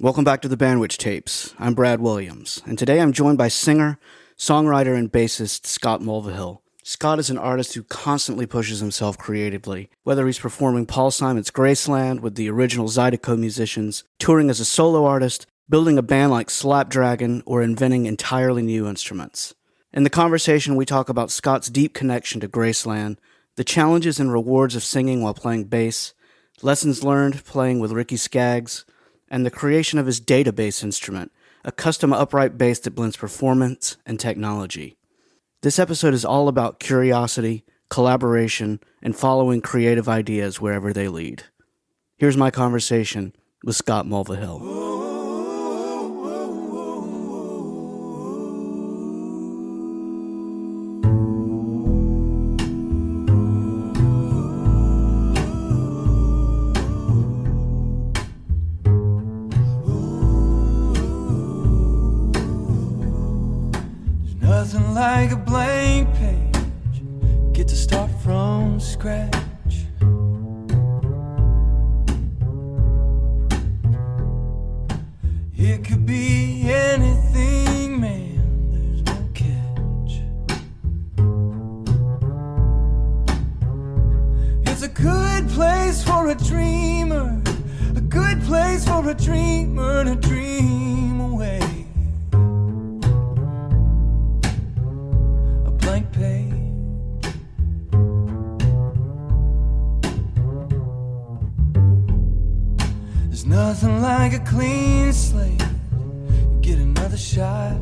Welcome back to the Bandwidth Tapes. I'm Brad Williams, and today I'm joined by singer, songwriter, and bassist Scott Mulvahill. Scott is an artist who constantly pushes himself creatively, whether he's performing Paul Simon's Graceland with the original Zydeco musicians, touring as a solo artist, building a band like Slapdragon, or inventing entirely new instruments. In the conversation, we talk about Scott's deep connection to Graceland, the challenges and rewards of singing while playing bass, lessons learned playing with Ricky Skaggs, and the creation of his database instrument, a custom upright bass that blends performance and technology. This episode is all about curiosity, collaboration, and following creative ideas wherever they lead. Here's my conversation with Scott Mulvahill. Nothing like a blank page, get to start from scratch. It could be anything, man, there's no catch. It's a good place for a dreamer, a good place for a dreamer to dream away. There's nothing like a clean slate, you get another shot.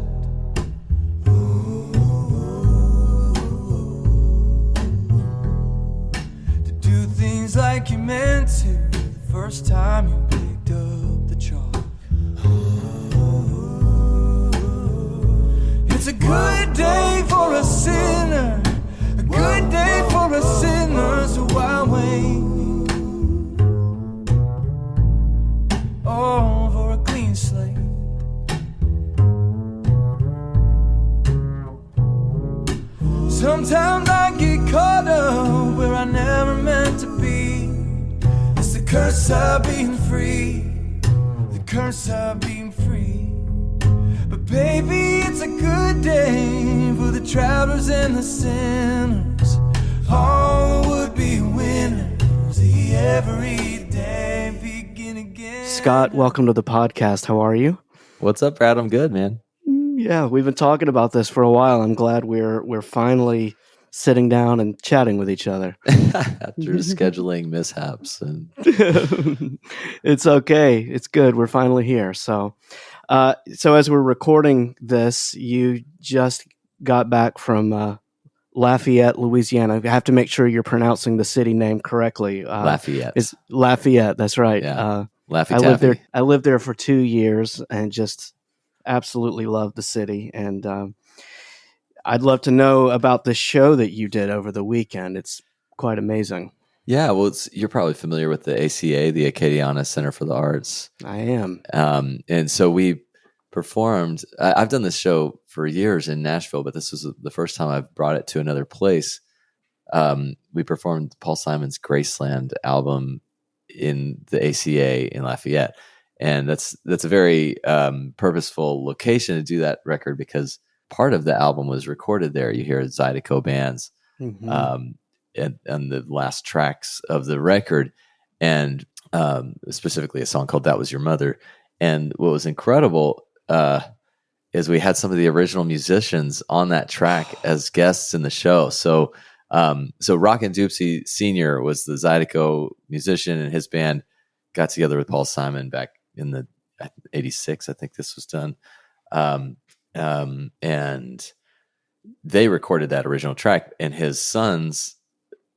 To do things like you meant to the first time you picked up the chalk. It's a good day for a sinner, a good day for a sinner, so why wait? Oh, for a clean slate. Sometimes I get caught up where I never meant to be. It's the curse of being free, the curse of being free. But baby, it's a good day for the travelers and the sinners, all the would-be winners, every day begin again. Scott, welcome to the podcast. How are you? What's up, Brad? I'm good, man. Yeah, we've been talking about this for a while. I'm glad we're finally sitting down and chatting with each other. After scheduling mishaps. And It's okay. It's good. We're finally here. So as we're recording this, you just got back from Lafayette, Louisiana. I have to make sure you're pronouncing the city name correctly. Lafayette. It's Lafayette. That's right. Yeah. I lived there for 2 years and just absolutely loved the city. And I'd love to know about the show that you did over the weekend. It's quite amazing. Yeah, well, you're probably familiar with the ACA, the Acadiana Center for the Arts. I am. And so we performed. I've done this show for years in Nashville, but this was the first time I've brought it to another place. We performed Paul Simon's Graceland album in the ACA in Lafayette. And that's a very purposeful location to do that record because part of the album was recorded there. You hear Zydeco bands and the last tracks of the record, and specifically a song called That Was Your Mother. And what was incredible is we had some of the original musicians on that track as guests in the show. So Rockin' Doopsie Sr. was the Zydeco musician, and his band got together with Paul Simon back in the 86, I think this was done. And they recorded that original track, and his sons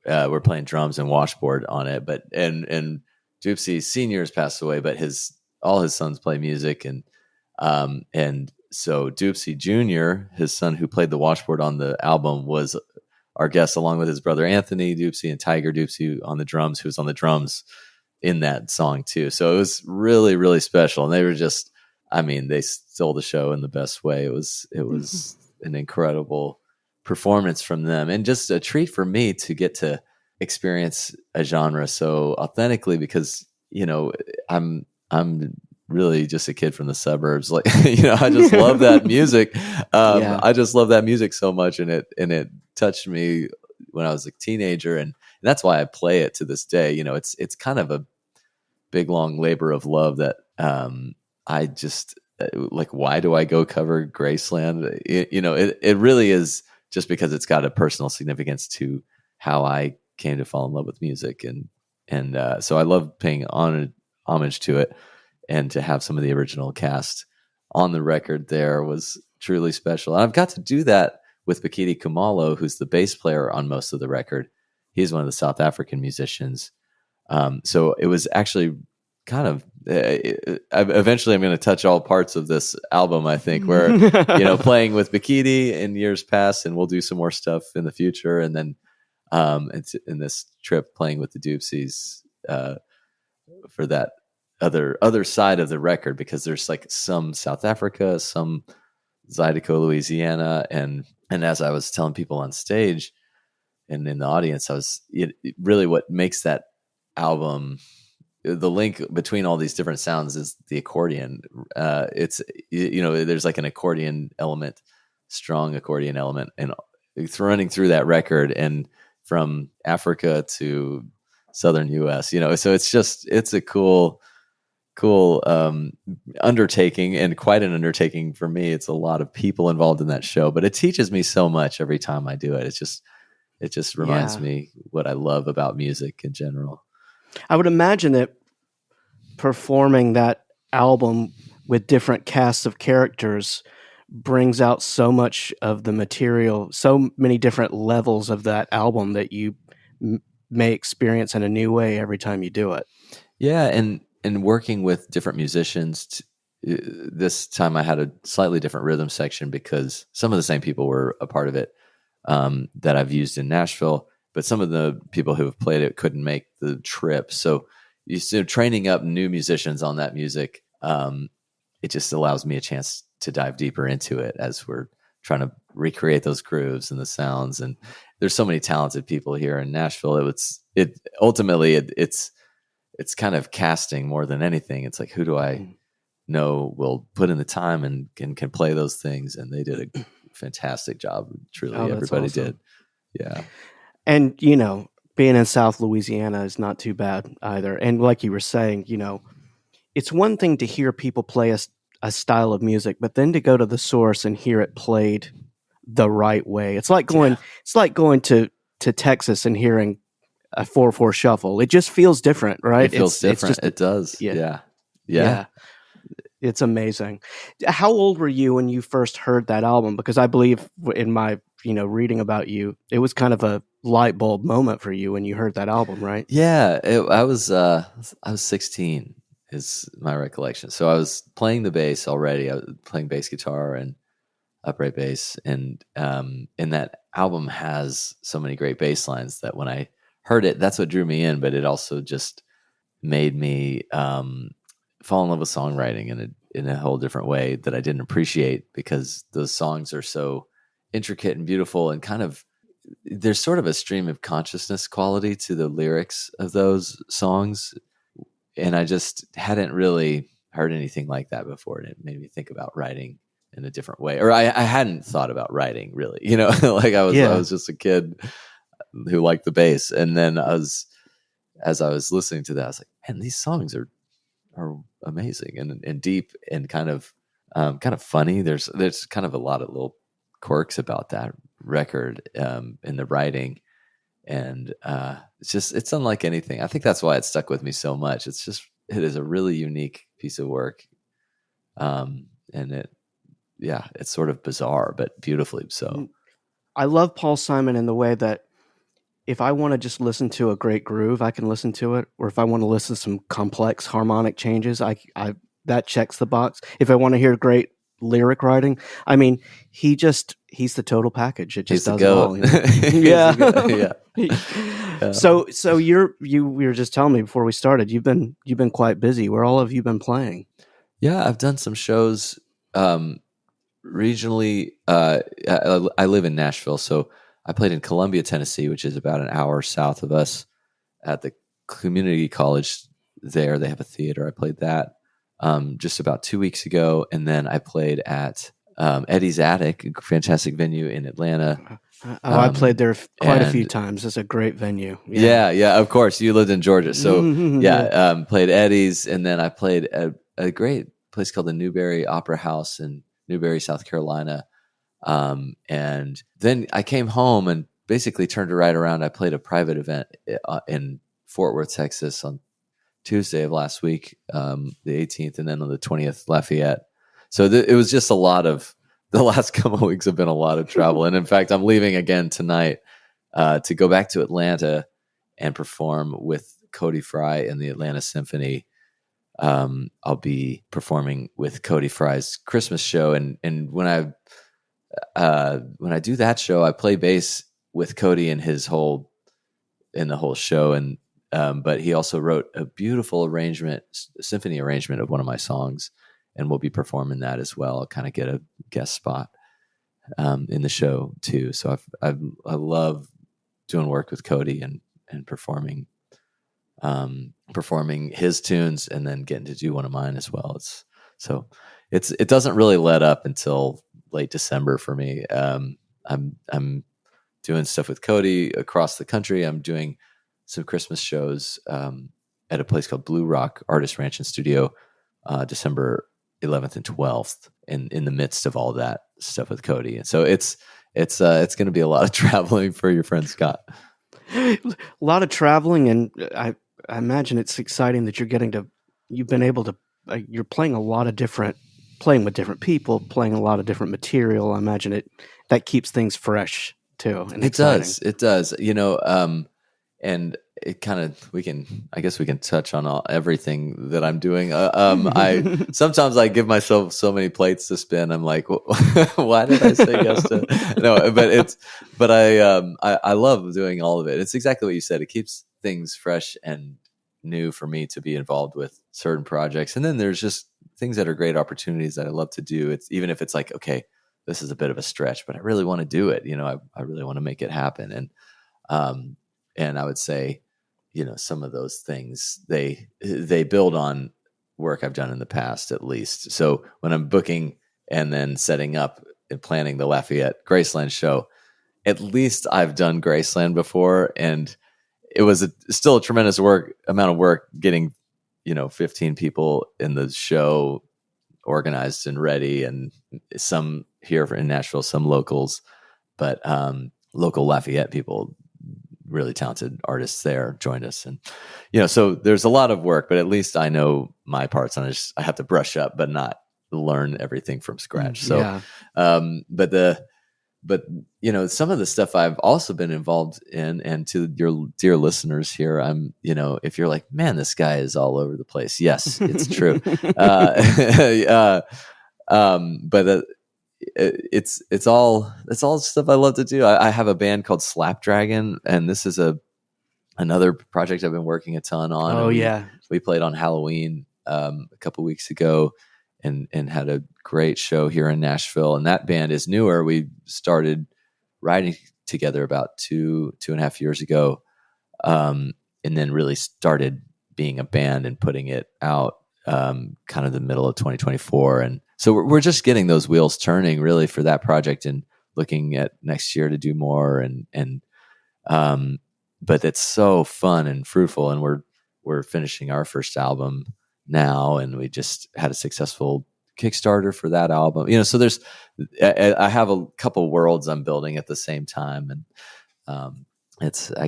were playing drums and washboard on it. But and Doopsie Sr. has passed away, but all his sons play music, and so Doopsie Jr., his son who played the washboard on the album, was our guest, along with his brother Anthony Doopsie and Tiger Doopsie on the drums, who was on the drums in that song too. So it was really, really special. And they were just, they stole the show in the best way. It was an incredible performance from them, and just a treat for me to get to experience a genre so authentically, because, I'm really just a kid from the suburbs. Like, I just love that music. Yeah. I just love that music so much. And it touched me when I was a teenager. And that's why I play it to this day. It's kind of a big, long labor of love that I just like, why do I go cover Graceland? It really is just because it's got a personal significance to how I came to fall in love with music. And so I love paying homage to it. And to have some of the original cast on the record there was truly special. And I've got to do that with Bakiti Kumalo, who's the bass player on most of the record. He's one of the South African musicians. So it was actually kind of, eventually I'm going to touch all parts of this album, I think, where, playing with Bakiti in years past, and we'll do some more stuff in the future. And then it's in this trip playing with the Doopsies for that other side of the record, because there's like some South Africa, some Zydeco, Louisiana. And as I was telling people on stage and in the audience, really what makes that album, the link between all these different sounds, is the accordion. It's, there's like an accordion element, strong accordion element, and it's running through that record, and from Africa to Southern US, so it's a cool undertaking, and quite an undertaking for me. It's a lot of people involved in that show, but it teaches me so much every time I do it. It just reminds me what I love about music in general. I would imagine that performing that album with different casts of characters brings out so much of the material, so many different levels of that album that you may experience in a new way every time you do it. Yeah, and working with different musicians, this time I had a slightly different rhythm section because some of the same people were a part of it that I've used in Nashville, but some of the people who have played it couldn't make the trip. So training up new musicians on that music, it just allows me a chance to dive deeper into it as we're trying to recreate those grooves and the sounds. And there's so many talented people here in Nashville. It's kind of casting more than anything. It's like, who do I know will put in the time and can play those things? And they did a fantastic job. Truly, everybody awesome. did. Yeah. And, being in South Louisiana is not too bad either. And like you were saying, it's one thing to hear people play a style of music, but then to go to the source and hear it played the right way. It's like going to Texas and hearing a 4/4 shuffle. It just feels different, right? It feels different. It does. Yeah. It's amazing. How old were you when you first heard that album? Because I believe in my, reading about you, it was kind of a light bulb moment for you when you heard that album, right? Yeah. I was 16 is my recollection. So I was playing the bass already. I was playing bass guitar and upright bass. And that album has so many great bass lines that when I heard it, that's what drew me in, but it also just made me fall in love with songwriting in a whole different way that I didn't appreciate, because those songs are so intricate and beautiful, and kind of, there's sort of a stream of consciousness quality to the lyrics of those songs. And I just hadn't really heard anything like that before. And it made me think about writing in a different way. Or I hadn't thought about writing really, like I was just a kid who liked the bass. And then as I was listening to that, I was like, man, these songs are amazing and deep and kind of funny. There's kind of a lot of little quirks about that record in the writing. And it's unlike anything. I think that's why it stuck with me so much. It is a really unique piece of work. And it's sort of bizarre, but beautifully so. I love Paul Simon in the way that if I want to just listen to a great groove, I can listen to it. Or if I want to listen to some complex harmonic changes, that checks the box. If I want to hear great lyric writing, I mean, he's the total package. It just does it all. Yeah. Yeah. So you were just telling me before we started, you've been quite busy. Where all have you been playing? Yeah, I've done some shows regionally. I live in Nashville, so I played in Columbia, Tennessee, which is about an hour south of us, at the community college there. They have a theater. I played that. just about 2 weeks ago. And then I played at Eddie's Attic, a fantastic venue in Atlanta. I played there quite a few and- times. It's a great venue. Yeah, of course. You lived in Georgia. So Yeah. played Eddie's, and then I played at a great place called the Newberry Opera House in Newberry, South Carolina. And then I came home and basically turned it right around. I played a private event in Fort Worth, Texas on Tuesday of last week, the 18th, and then on the 20th, Lafayette. So it was just a lot of, the last couple of weeks have been a lot of travel. And in fact, I'm leaving again tonight to go back to Atlanta and perform with Cody Fry and the Atlanta Symphony. I'll be performing with Cody Fry's Christmas show. And when I do that show, I play bass with Cody in the whole show. And but he also wrote a beautiful symphony arrangement of one of my songs, and we'll be performing that as well. I'll kind of get a guest spot in the show too. So I love doing work with Cody and performing his tunes, and then getting to do one of mine as well. It doesn't really let up until late December for me. I'm doing stuff with Cody across the country. I'm doing some Christmas shows at a place called Blue Rock Artist Ranch and Studio, December 11th and 12th, in the midst of all that stuff with Cody. And so it's going to be a lot of traveling for your friend Scott. A lot of traveling, and I imagine it's exciting that you've been able to, you're playing with different people, playing a lot of different material. I imagine that keeps things fresh too. And It exciting. does, and it kind of, we can touch on everything that I'm doing. Sometimes I give myself so many plates to spin. I'm like, why did I say yes to? No, but I love doing all of it. It's exactly what you said. It keeps things fresh and new for me to be involved with certain projects. And then there's just things that are great opportunities that I love to do. It's even if it's like, okay, this is a bit of a stretch, but I really want to do it. I really want to make it happen. And I would say, some of those things, they build on work I've done in the past, at least. So when I'm booking and then setting up and planning the Lafayette Graceland show, at least I've done Graceland before, and it was still a tremendous amount of work getting, 15 people in the show organized and ready, and some here in Nashville, some locals, but local Lafayette people, really talented artists there, joined us. And, so there's a lot of work, but at least I know my parts, and I have to brush up, but not learn everything from scratch. So, yeah. But some of the stuff I've also been involved in, and to your dear listeners here, if you're like, man, this guy is all over the place. Yes, it's true. But it's all stuff I love to do. I have a band called Slapdragon, and this is another project I've been working a ton on. Oh, We played on Halloween a couple weeks ago, and had a great show here in Nashville. And that band is newer. We started writing together about 2.5 years ago, and then really started being a band and putting it out kind of the middle of 2024. And so we're just getting those wheels turning really for that project, and looking at next year to do more. But it's so fun and fruitful, and we're finishing our first album now, and we just had a successful Kickstarter for that album. So I have a couple worlds I'm building at the same time, and I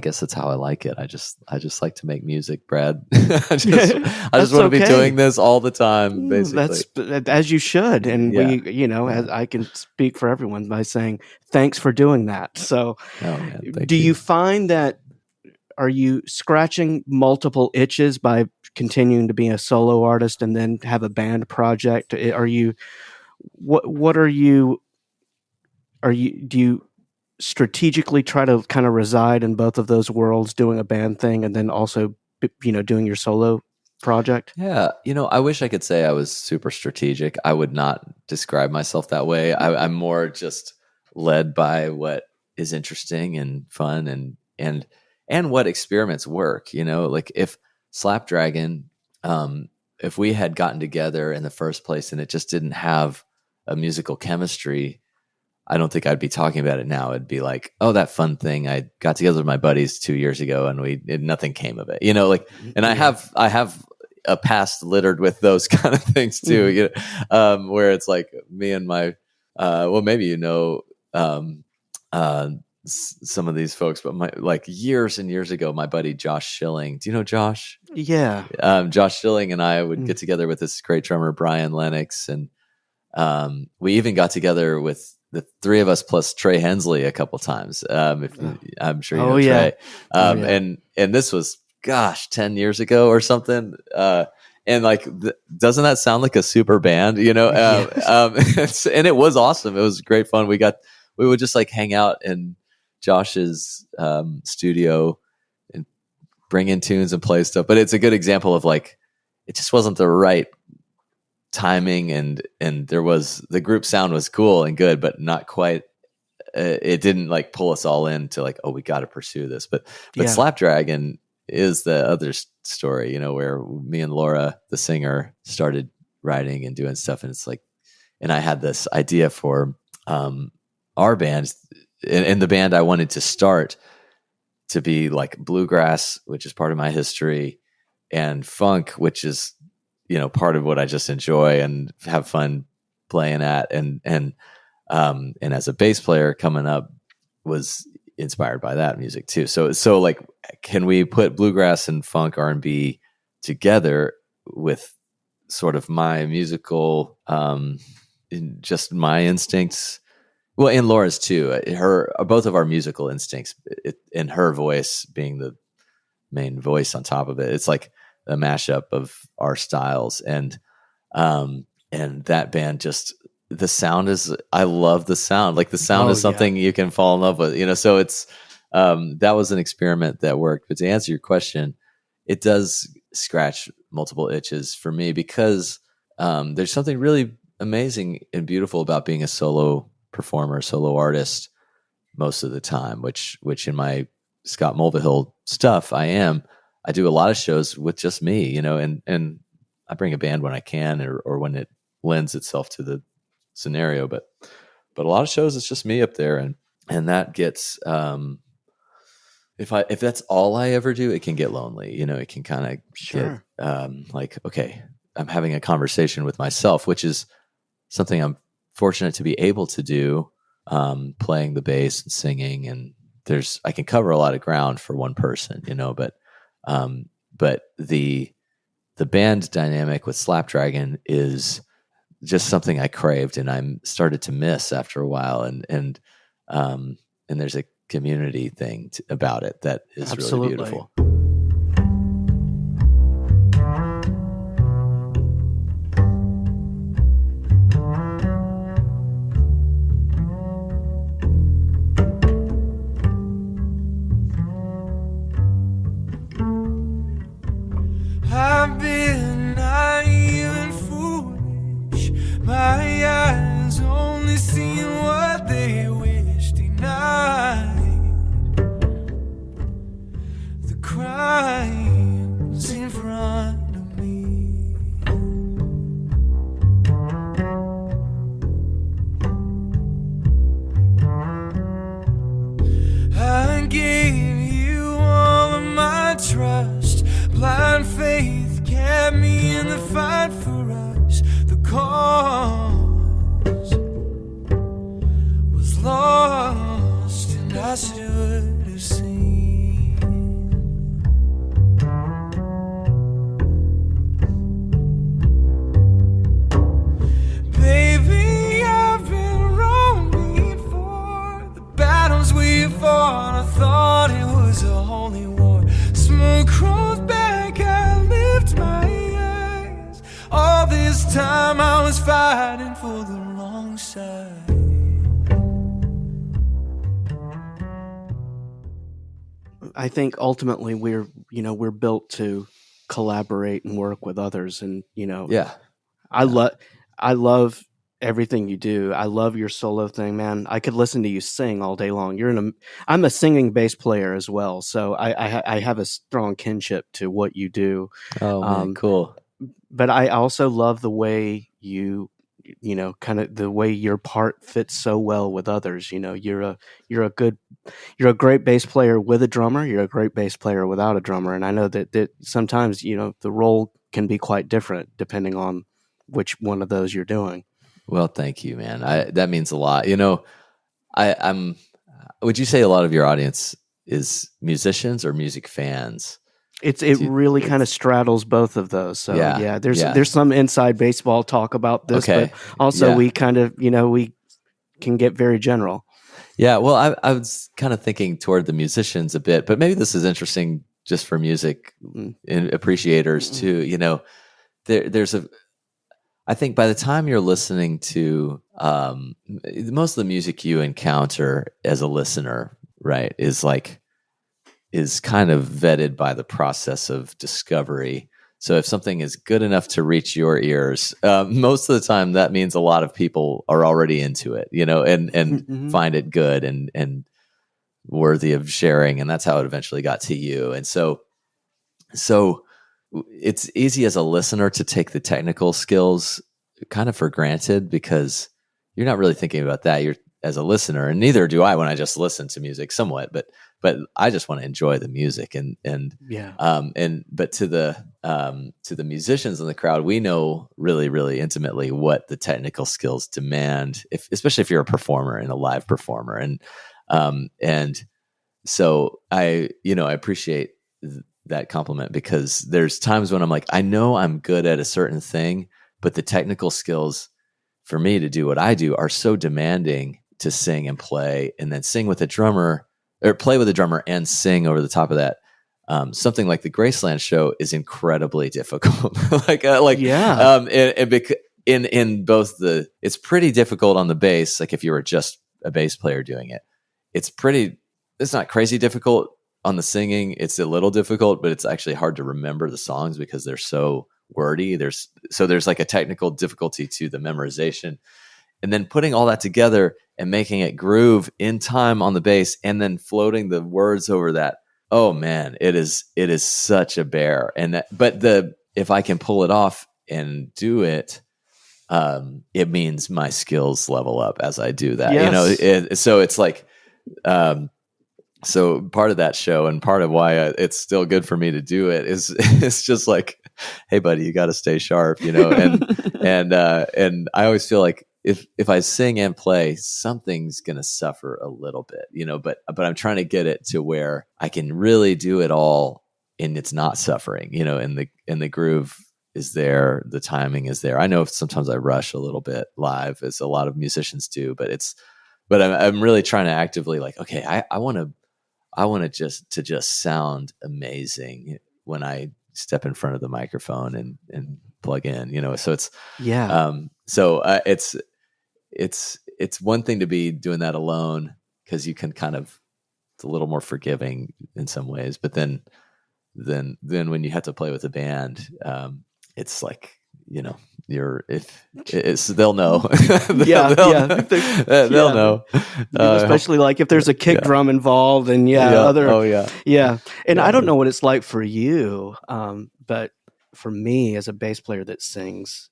guess that's how I like it. I just like to make music, Brad. I just want to be doing this all the time, basically. That's as you should. And as I can speak for everyone by saying thanks for doing that. So do you find that, are you scratching multiple itches by continuing to be a solo artist and then have a band project? Do you strategically try to kind of reside in both of those worlds, doing a band thing and then also, doing your solo project? Yeah. I wish I could say I was super strategic. I would not describe myself that way. I'm more just led by what is interesting and fun, and what experiments work. Like if Slapdragon, if we had gotten together in the first place and it just didn't have a musical chemistry, I don't think I'd be talking about it now. It'd be like, oh, that fun thing I got together with my buddies 2 years ago, and nothing came of it. Like, and I have a past littered with those kind of things too. Where it's like me and my, well, maybe some of these folks, but like years and years ago, my buddy Josh Schilling. Do you know Josh? Yeah. Josh Schilling and I would get together with this great drummer Brian Lennox, and we even got together with the three of us plus Trey Hensley a couple times. I'm sure you know Trey. And this was 10 years ago or something. And like, doesn't that sound like a super band? Yes. And it was awesome. It was great fun. We would just like hang out in Josh's studio and bring in tunes and play stuff. But it's a good example of like, it just wasn't the right timing, and the group sound was cool and good, but not quite. It didn't like pull us all into like, oh, we got to pursue this. But Slapdragon is the other story, where me and Laura, the singer, started writing and doing stuff, and it's like, and I had this idea for our band, and the band I wanted to start to be like bluegrass, which is part of my history, and funk, which is part of what I just enjoy and have fun playing at, and as a bass player coming up, was inspired by that music too. So like, can we put bluegrass and funk R&B together with sort of my musical, just my instincts? Well, and Laura's too. Both of our musical instincts, and her voice being the main voice on top of it. It's like a mashup of our styles, and that band, just the sound is, I love the sound. Like the sound is something you can fall in love with, so it's that was an experiment that worked. But to answer your question, it does scratch multiple itches for me, because there's something really amazing and beautiful about being a solo performer, solo artist most of the time, which in my Scott Mulvahill stuff, I do a lot of shows with just me, and I bring a band when I can, or when it lends itself to the scenario. But a lot of shows, it's just me up there, and that gets, if that's all I ever do, it can get lonely. It can kind of get like, okay, I'm having a conversation with myself, which is something I'm fortunate to be able to do, playing the bass and singing, and I can cover a lot of ground for one person, but the band dynamic with Slapdragon is just something I craved, and I'm started to miss after a while, and there's a community thing about it that is really beautiful. I've been naive and foolish. My eyes only seen what they wish denied. The crimes in front of me. I gave you all of my trust. Blind faith kept me in the fight for us. The cause was lost, and I should have seen. Baby, I've been wrong before. The battles we fought, I thought it was a holy war. Smoke crawls back, I lift my eyes. All this time I was fighting for the wrong side. I think ultimately we're built to collaborate and work with others, and I love everything you do. I love your solo thing, man. I could listen to you sing all day long. I'm a singing bass player as well, so I have a strong kinship to what you do. Oh man, cool. but I also love the way kind of the way your part fits so well with others. You're a great bass player with a drummer. You're a great bass player without a drummer. And I know that sometimes, the role can be quite different depending on which one of those you're doing. Well, thank you, man. That means a lot. I'm. Would you say a lot of your audience is musicians or music fans? It really kind of straddles both of those. So Yeah. there's some inside baseball talk about this, Okay. but also Yeah. we kind of, we can get very general. Yeah. Well, I was kind of thinking toward the musicians a bit, but maybe this is interesting just for music appreciators too. I think by the time you're listening to most of the music you encounter as a listener, right, is kind of vetted by the process of discovery. So if something is good enough to reach your ears, most of the time that means a lot of people are already into it, and find it good and worthy of sharing. And that's how it eventually got to you. And so it's easy as a listener to take the technical skills kind of for granted because you're not really thinking about that. You're as a listener, and neither do I when I just listen to music somewhat, but I just want to enjoy the music but to the musicians in the crowd, we know really, really intimately what the technical skills demand, especially if you're a performer and a live performer. And so I appreciate that compliment because there's times when I'm like, I know I'm good at a certain thing, but the technical skills for me to do what I do are so demanding to sing and play and then sing with a drummer or play with a drummer and sing over the top of that. Something like the Graceland show is incredibly difficult. In both it's pretty difficult on the bass. Like if you were just a bass player doing it, it's not crazy difficult on the singing. It's a little difficult, but it's actually hard to remember the songs because they're so wordy. There's like a technical difficulty to the memorization, and then putting all that together and making it groove in time on the bass and then floating the words over that. Oh man, it is such a bear. If I can pull it off and do it, it means my skills level up as I do that. Yes. So it's like, so part of that show and part of why it's still good for me to do it is it's just like, hey buddy, you got to stay sharp, and I always feel like if I sing and play, something's going to suffer a little bit, but I'm trying to get it to where I can really do it all and it's not suffering, and the groove is there. The timing is there. I know sometimes I rush a little bit live, as a lot of musicians do, but I'm really trying to actively like, okay, I want to just sound amazing when I step in front of the microphone and plug in, so it's, it's one thing to be doing that alone because you can kind of, it's a little more forgiving in some ways, but then when you have to play with a band, it's like, they'll know. They'll know. Especially like if there's a kick drum involved and And I don't know what it's like for you, but for me as a bass player that sings,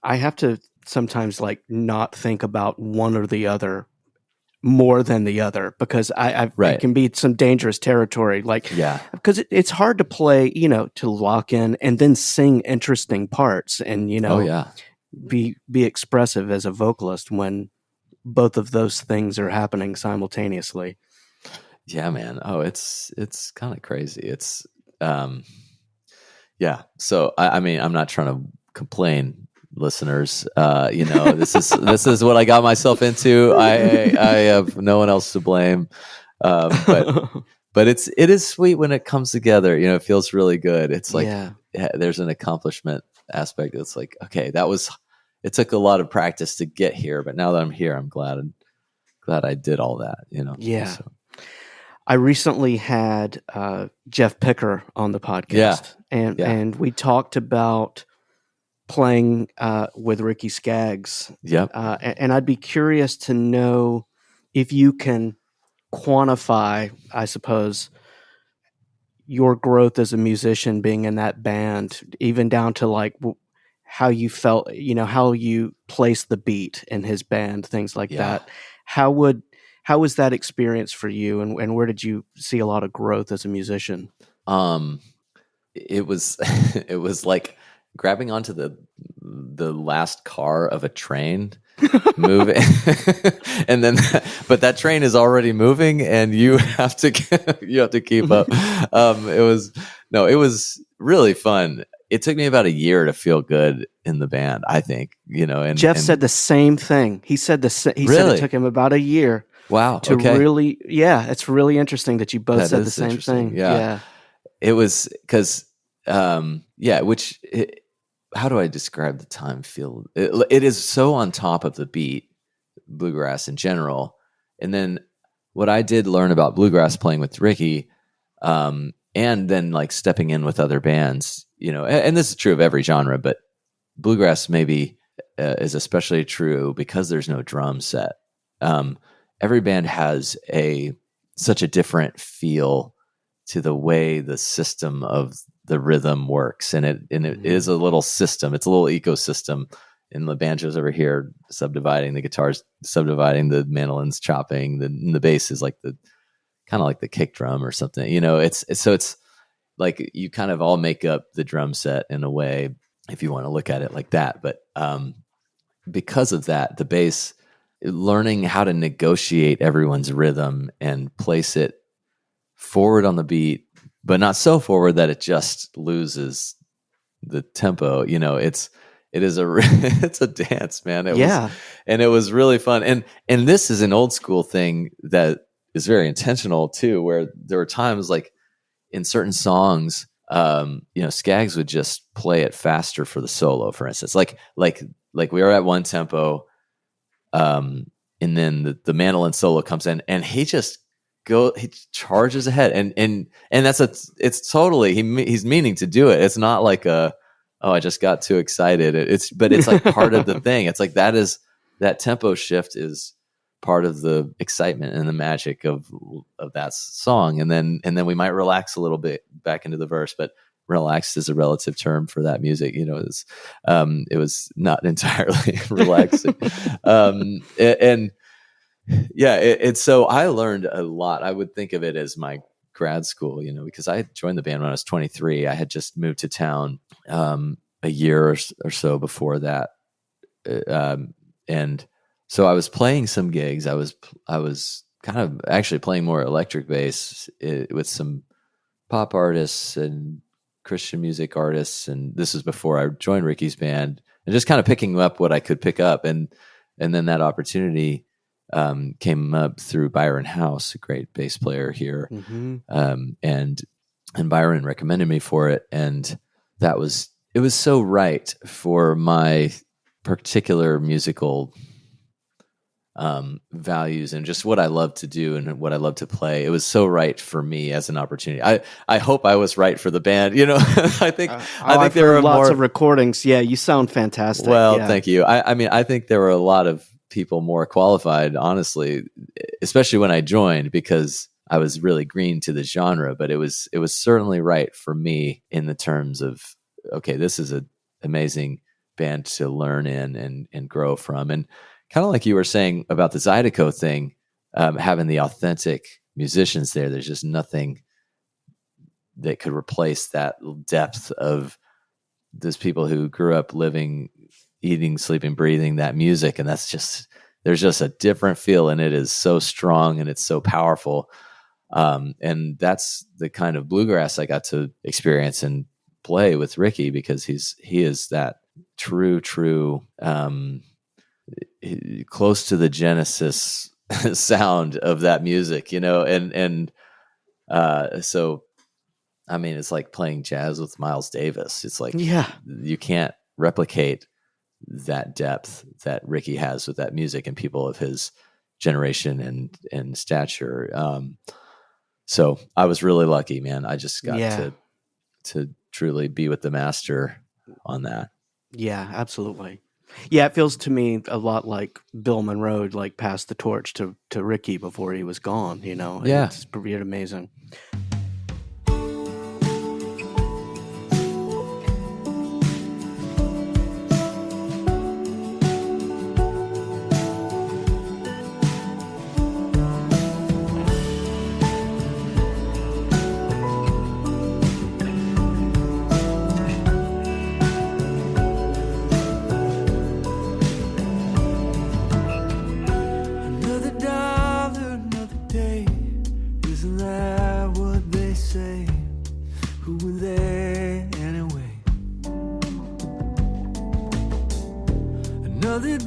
I have to sometimes like not think about one or the other more than the other because it can be some dangerous territory. Because it's hard to play, to lock in and then sing interesting parts and, be expressive as a vocalist when both of those things are happening simultaneously. Yeah, man. Oh, it's kind of crazy. It's, So I mean, I'm not trying to complain, listeners. This is what I got myself into. I have no one else to blame. But it is sweet when it comes together. It feels really good. It's like there's an accomplishment aspect. It's like, okay, it took a lot of practice to get here, but now that I'm here, I'm glad I did all that. Yeah. So. I recently had Jeff Picker on the podcast, and we talked about playing with Ricky Skaggs. Yep. And I'd be curious to know if you can quantify, I suppose, your growth as a musician being in that band, even down to like how you felt, how you placed the beat in his band, things like Yeah. that. How was that experience for you, and where did you see a lot of growth as a musician? It was it was like grabbing onto the last car of a train moving and then but that train is already moving and you have to keep up. It was really fun. It took me about a year to feel good in the band, I think, and Jeff said the same thing. He said said Really? it took him about a year wow, to okay. really, it's really interesting that you both That said the is same interesting. thing. Yeah. It was because how do I describe the time feel? It is so on top of the beat, bluegrass in general. And then what I did learn about bluegrass playing with Ricky, and then like stepping in with other bands, and this is true of every genre, but bluegrass maybe is especially true because there's no drum set. Every band has such a different feel to the way the system of the rhythm works. And it is a little system. It's a little ecosystem. And the banjo's over here subdividing, the guitars subdividing, the mandolin's chopping, the bass is like the kind of like the kick drum or something. It's like you kind of all make up the drum set in a way if you want to look at it like that. But because of that, the bass, learning how to negotiate everyone's rhythm and place it forward on the beat, but not so forward that it just loses the tempo. It is it's a dance, man. It was really fun. And this is an old school thing that is very intentional too, where there were times like in certain songs, Skaggs would just play it faster for the solo, for instance, like we are at one tempo, and then the mandolin solo comes in and he charges ahead and it's totally, he's meaning to do it. It's not like I just got too excited. But it's like part of the thing. It's like that tempo shift is part of the excitement and the magic of that song. And then we might relax a little bit back into the verse, but relaxed is a relative term for that music. It was not entirely relaxing. So I learned a lot. I would think of it as my grad school, because I joined the band when I was 23. I had just moved to town a year or so before that, and so I was playing some gigs. I was kind of actually playing more electric bass with some pop artists and Christian music artists, and this was before I joined Ricky's band, and just kind of picking up what I could pick up, and then that opportunity came up through Byron House, a great bass player here. Mm-hmm. And Byron recommended me for it. And it was so right for my particular musical values and just what I love to do and what I love to play. It was so right for me as an opportunity. I hope I was right for the band. I think there were lots of recordings. Yeah, you sound fantastic. Well, yeah. Thank you. I think there were a lot of people more qualified, honestly, especially when I joined, because I was really green to the genre, but it was certainly right for me in the terms of, okay, this is an amazing band to learn in and grow from. And kind of like you were saying about the Zydeco thing, having the authentic musicians there's just nothing that could replace that depth of those people who grew up living, eating, sleeping, breathing that music. And there's just a different feel, and it is so strong and it's so powerful. And that's the kind of bluegrass I got to experience and play with Ricky, because he is that true, close to the Genesis sound of that music, so, it's like playing jazz with Miles Davis. It's like, you can't replicate that depth that Ricky has with that music and people of his generation and stature. So I was really lucky, man. I just got to truly be with the master on that. Yeah, absolutely. Yeah, it feels to me a lot like Bill Monroe, like passed the torch to Ricky before he was gone, Yeah. It's pretty amazing.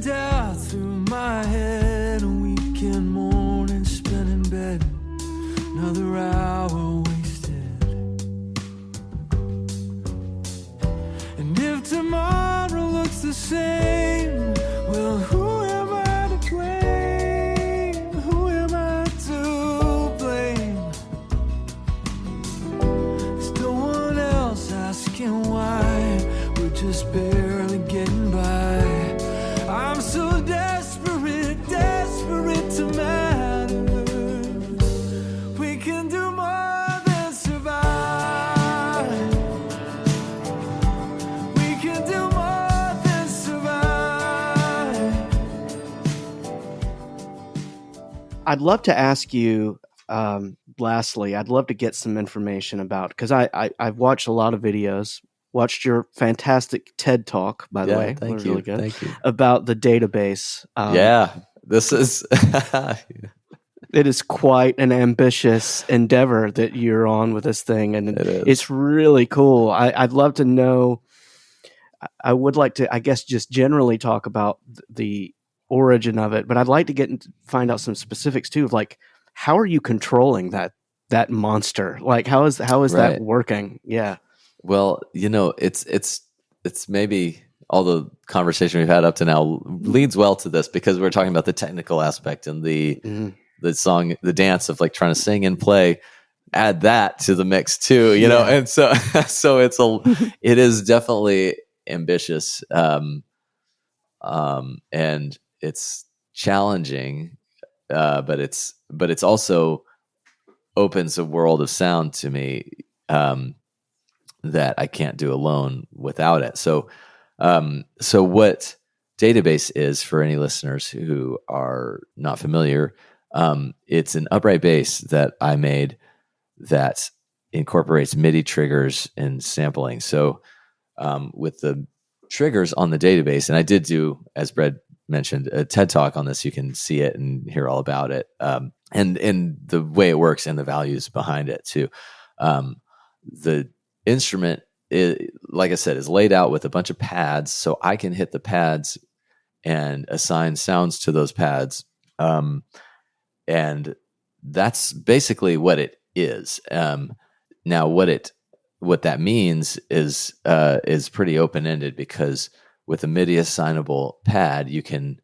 doubt through my head. A weekend morning spent in bed, another hour wasted. And if tomorrow looks the same, well, who am I to blame? Who am I to blame? There's no one else asking why. We're just barely getting by. I'm so desperate, desperate to matter. We can do more than survive. We can do more than survive. I'd love to ask you, lastly, I'd love to get some information about, because I've watched a lot of videos, watched your fantastic TED Talk, by the way. Thank It was you. really good. Thank you. About the database. This is It is quite an ambitious endeavor that you're on with this thing, and It is. it's really cool. I'd love to know. I would like to, I guess, just generally talk about the origin of it, but I'd like to find out some specifics too, of like, how are you controlling that monster? Like, how is Right. that working? Yeah. Well, it's maybe all the conversation we've had up to now leads well to this, because we're talking about the technical aspect and the song, the dance of like trying to sing and play. Add that to the mix too, you know, and so it is definitely ambitious, and it's challenging, but it's also opens a world of sound to me that I can't do alone without it. So what database is, for any listeners who are not familiar, it's an upright bass that I made that incorporates MIDI triggers and sampling. So with the triggers on the database, and I did do, as Brad mentioned, a TED Talk on this. You can see it and hear all about it, and the way it works and the values behind it too. The instrument, like I said, is laid out with a bunch of pads, so I can hit the pads and assign sounds to those pads, and that's basically what it is. Now, what that means is pretty open ended, because with a MIDI assignable pad, you can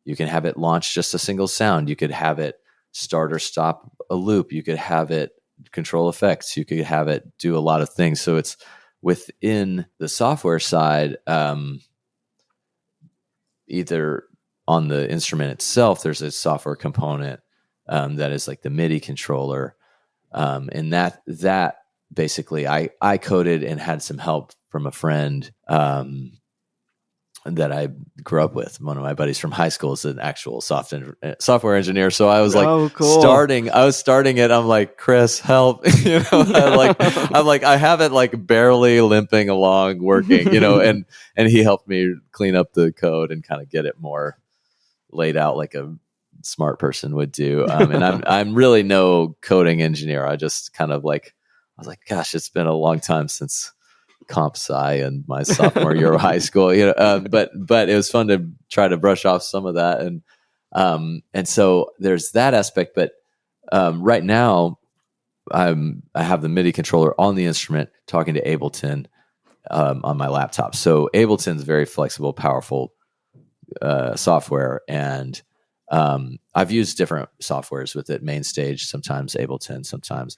have it launch just a single sound. You could have it start or stop a loop. You could have it control effects. You could have it do a lot of things. So it's within the software side, either on the instrument itself, there's a software component that is like the MIDI controller, and that basically I coded and had some help from a friend that I grew up with. One of my buddies from high school is an actual software engineer. So I was cool. starting it. I'm like, Chris, help. I'm like, I have it like barely limping along working, and he helped me clean up the code and kind of get it more laid out like a smart person would do. And I'm really no coding engineer. I just kind of I was like, gosh, it's been a long time since comp sci and my sophomore year of high school, but it was fun to try to brush off some of that. And so there's that aspect, but right now I have the MIDI controller on the instrument talking to Ableton on my laptop. So Ableton's very flexible, powerful software, and I've used different softwares with it, Mainstage, sometimes Ableton, sometimes,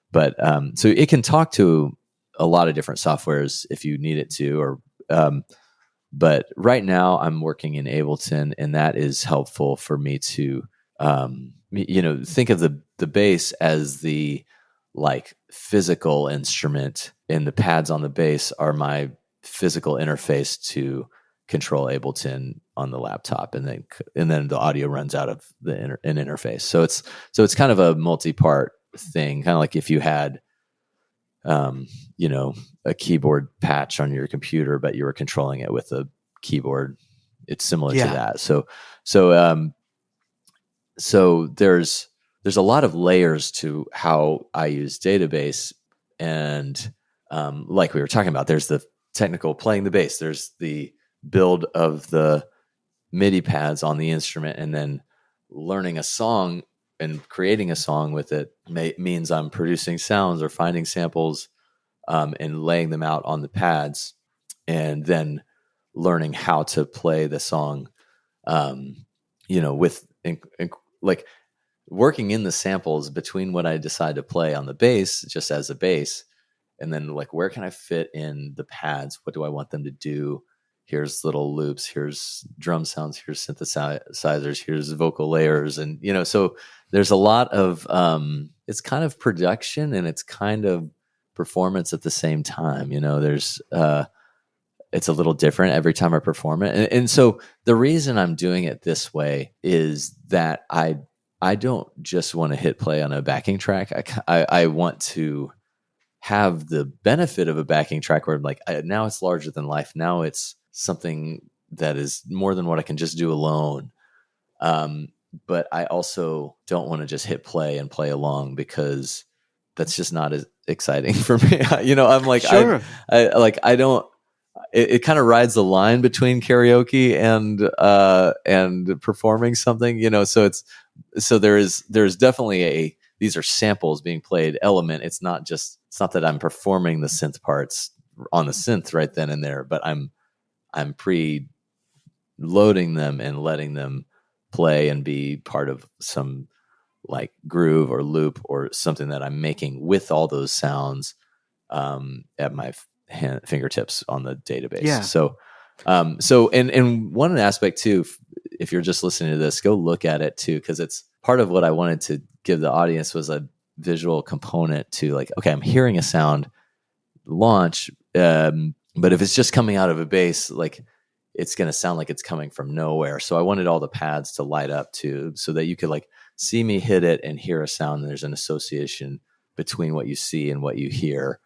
but so it can talk to a lot of different softwares if you need it to, but right now I'm working in Ableton, and that is helpful for me to, think of the bass as the physical instrument, and the pads on the bass are my physical interface to control Ableton on the laptop, and then the audio runs out of an interface. So it's kind of a multi-part thing, kind of like if you had a keyboard patch on your computer, but you were controlling it with a keyboard. It's similar to that. So there's a lot of layers to how I use database, and like we were talking about, there's the technical playing the bass, there's the build of the MIDI pads on the instrument, and then learning a song and creating a song with it means I'm producing sounds or finding samples and laying them out on the pads, and then learning how to play the song, with like working in the samples between what I decide to play on the bass, just as a bass, and then like, where can I fit in the pads? What do I want them to do? Here's little loops, here's drum sounds, here's synthesizers, here's vocal layers. And, so there's a lot of, it's kind of production and it's kind of performance at the same time. There's, it's a little different every time I perform it. And so the reason I'm doing it this way is that I don't just want to hit play on a backing track. I want to have the benefit of a backing track where now it's larger than life. Now it's something that is more than what I can just do alone. But I also don't want to just hit play and play along, because that's just not as exciting for me. I'm like, sure. I don't, it kind of rides the line between karaoke and performing something, so there's definitely these are samples being played element. It's not that I'm performing the synth parts on the synth right then and there, but I'm pre-loading them and letting them play and be part of some like groove or loop or something that I'm making with all those sounds at my fingertips on the database. Yeah. So and one aspect too, if you're just listening to this, go look at it too, because it's part of what I wanted to give the audience was a visual component to like, okay, I'm hearing a sound launch, but if it's just coming out of a bass, like it's going to sound like it's coming from nowhere. So I wanted all the pads to light up too, so that you could like see me hit it and hear a sound. And there's an association between what you see and what you hear.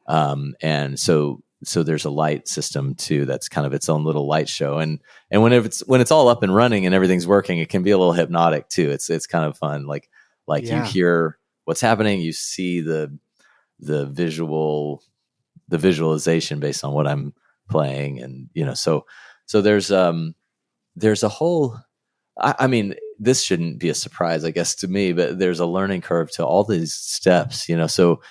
And so there's a light system too, that's kind of its own little light show. And when it's all up and running and everything's working, it can be a little hypnotic too. It's kind of fun. Like you hear what's happening, you see the visualization based on what I'm playing. And, so there's a whole, I mean, this shouldn't be a surprise, I guess, to me, but there's a learning curve to all these steps, so,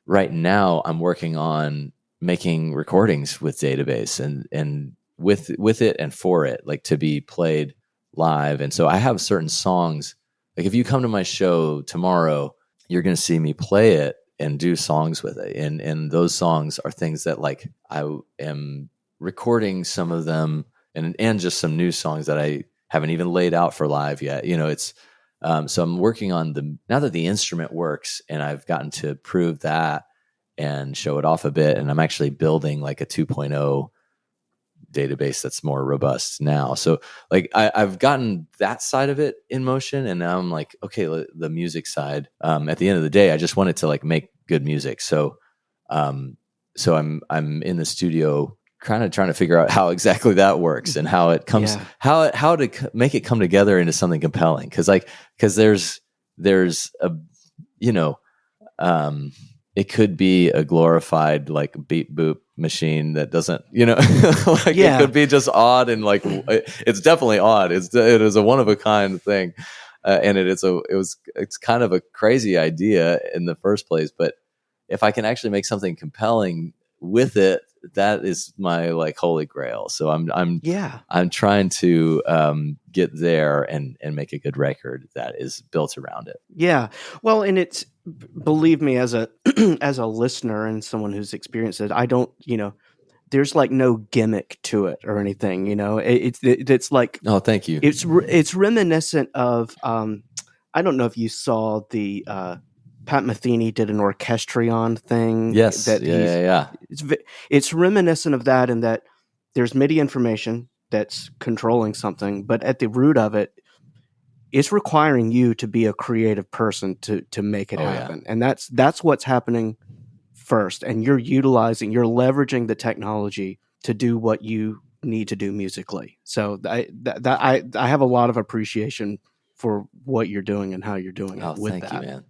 right now I'm working on making recordings with database and with it and for it, like to be played live. And so I have certain songs, like if you come to my show tomorrow, you're going to see me play it and do songs with it. And those songs are things that like I am recording some of them and just some new songs that I haven't even laid out for live yet. It's, so I'm working on now that the instrument works and I've gotten to prove that and show it off a bit. And I'm actually building like a 2.0 database that's more robust now. So like I've gotten that side of it in motion, and now I'm like, okay, the music side, at the end of the day, I just wanted to like make good music. So, I'm in the studio kind of trying to figure out how exactly that works and how it comes, how to make it come together into something compelling. Cause there's a, it could be a glorified like beep boop machine that doesn't, it could be just odd and like it's definitely odd. It is a one of a kind thing, and it's kind of a crazy idea in the first place. But if I can actually make something compelling with it, that is my like holy grail. So I'm trying to get there and make a good record that is built around it. Yeah. Well, and it's, believe me, as a as a listener and someone who's experienced it, I don't, there's like no gimmick to it or anything. It's like, oh, thank you. It's reminiscent of I don't know if you saw the Pat Metheny did an orchestrion thing. Yes. Yeah. It's reminiscent of that, in that there's MIDI information that's controlling something, but at the root of it, it's requiring you to be a creative person to make it happen. Yeah. And that's what's happening first. And you're leveraging the technology to do what you need to do musically. So I have a lot of appreciation for what you're doing and how you're doing it with that. Thank you, man.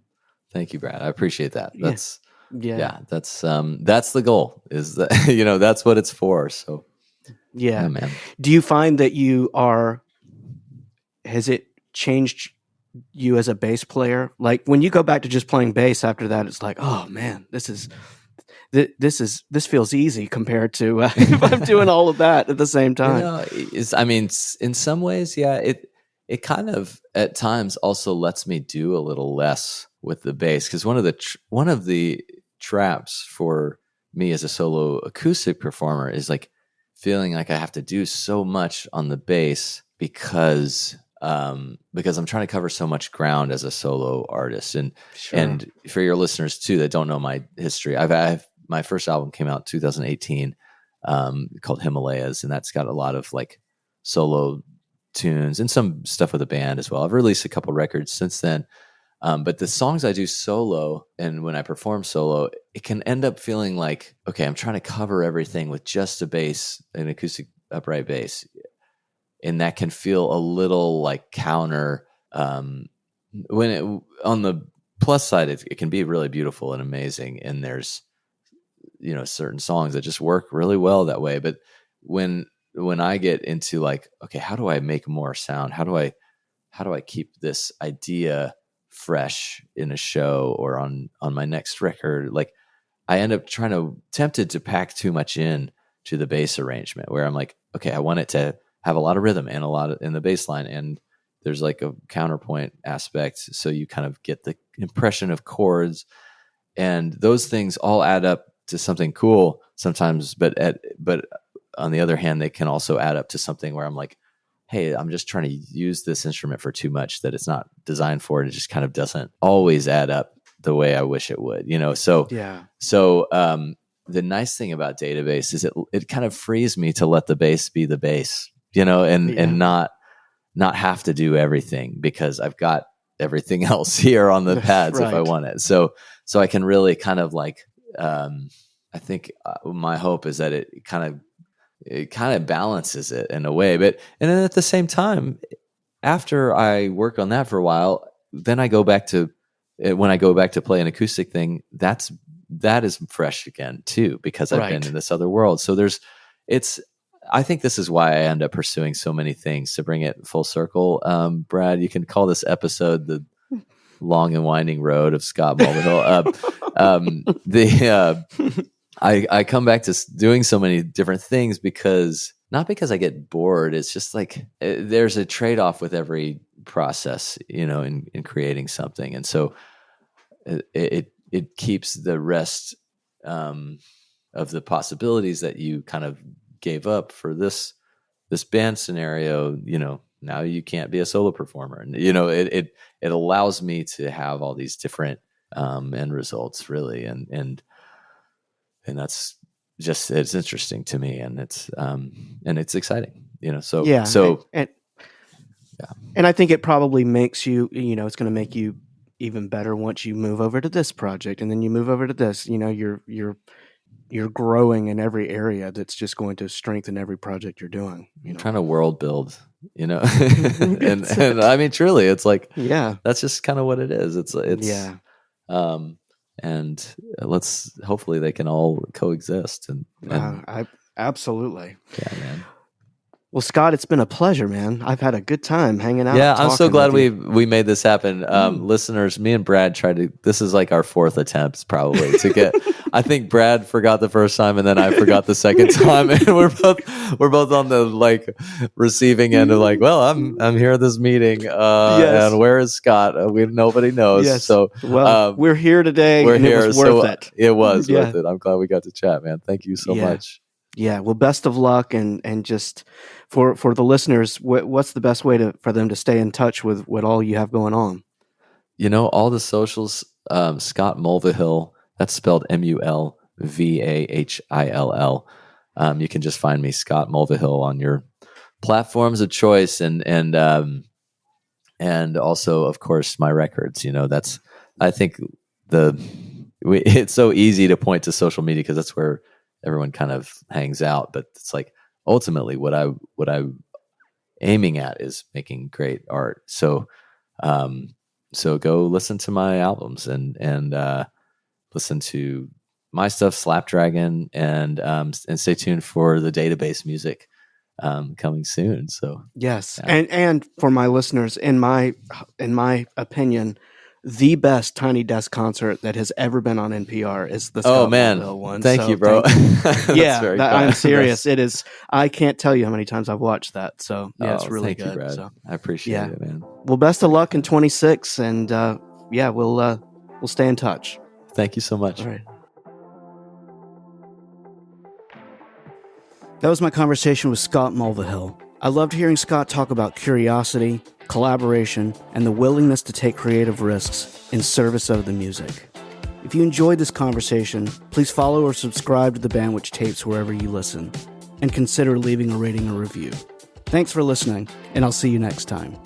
Thank you, Brad. I appreciate that. That's that's the goal, is that, that's what it's for. So Yeah. man. Do you find that has it changed you as a bass player? Like when you go back to just playing bass after that, it's like, oh man, this feels easy compared to if I'm doing all of that at the same time. In some ways, yeah, it kind of at times also lets me do a little less with the bass, because one of the traps for me as a solo acoustic performer is like feeling like I have to do so much on the bass because I'm trying to cover so much ground as a solo artist. And Sure. and for your listeners too that don't know my history, I've my first album came out in 2018, called Himalayas, and that's got a lot of like solo tunes and some stuff with a band as well. I've released a couple records since then. But the songs I do solo and when I perform solo, it can end up feeling like, okay, I'm trying to cover everything with just a bass, an acoustic upright bass. And that can feel a little like counter. On the plus side, it can be really beautiful and amazing. And there's, certain songs that just work really well that way. But when I get into like, okay, how do I make more sound? How do I keep this idea fresh in a show or on my next record? Like I end up tempted to pack too much in to the bass arrangement, where I'm like, okay, I want it to have a lot of rhythm and a lot in the bass line, and there's like a counterpoint aspect, so you kind of get the impression of chords, and those things all add up to something cool sometimes. But on the other hand, they can also add up to something where I'm like, hey, I'm just trying to use this instrument for too much that it's not designed for, and it just kind of doesn't always add up the way I wish it would, So Yeah. So the nice thing about database is it kind of frees me to let the bass be the bass, and not have to do everything, because I've got everything else here on the pads Right. if I want it. So I can really kind of like, I think my hope is that it kind of balances it in a way. And then at the same time, after I work on that for a while, then when I go back to play an acoustic thing, that is fresh again too, because I've been in this other world. So I think this is why I end up pursuing so many things, to bring it full circle. Brad, you can call this episode the long and winding road of Scott Mulvahill. I come back to doing so many different things not because I get bored. It's just like there's a trade-off with every process, in creating something. And so it keeps the rest of the possibilities that you kind of gave up for this band scenario. Now you can't be a solo performer, and it allows me to have all these different end results, really, and that's just, it's interesting to me, and it's exciting, so Yeah. so and I think it probably makes you, it's going to make you even better once you move over to this project, and then you move over to this. You're growing in every area. That's just going to strengthen every project you're doing. I'm trying to world build, and I mean, truly, it's like, yeah, that's just kind of what it is. It's yeah. And hopefully they can all coexist. And I absolutely. Yeah, man. Well, Scott, it's been a pleasure, man. I've had a good time hanging out. Yeah, I'm so glad with we made this happen. Listeners, me and Brad this is like our fourth attempt probably to get, I think Brad forgot the first time, and then I forgot the second time. And we're both on the like receiving end of like, well, I'm here at this meeting. Yes. And where is Scott? Nobody knows. Yes. So we're here today. We're and here. It was worth it. It was worth it. I'm glad we got to chat, man. Thank you so much. Yeah. Well, best of luck, and just for the listeners, what's the best way for them to stay in touch with what all you have going on? All the socials, Scott Mulvahill, that's spelled MULVAHILL. You can just find me, Scott Mulvahill, on your platforms of choice, and also, of course, my records. That's, I think it's so easy to point to social media because that's where everyone kind of hangs out, but it's like ultimately what I'm aiming at is making great art. So go listen to my albums and listen to my stuff, Slapdragon, and stay tuned for the database music coming soon. So Yes. Yeah. And for my listeners, in my opinion, the best Tiny Desk concert that has ever been on NPR is the Scott Mulvahill one. Thank So you, bro. thank you. That's very I'm kind. serious. It is. I can't tell you how many times I've watched that. So yeah, it's Oh, really thank good. you, Brad. So I appreciate it, man. well, best of luck in 26, and we'll stay in touch. Thank you so much. All right. That was my conversation with Scott Mulvahill. I loved hearing Scott talk about curiosity, collaboration, and the willingness to take creative risks in service of the music. If you enjoyed this conversation, please follow or subscribe to the Bandwidth Tapes wherever you listen, and consider leaving a rating or review. Thanks for listening, and I'll see you next time.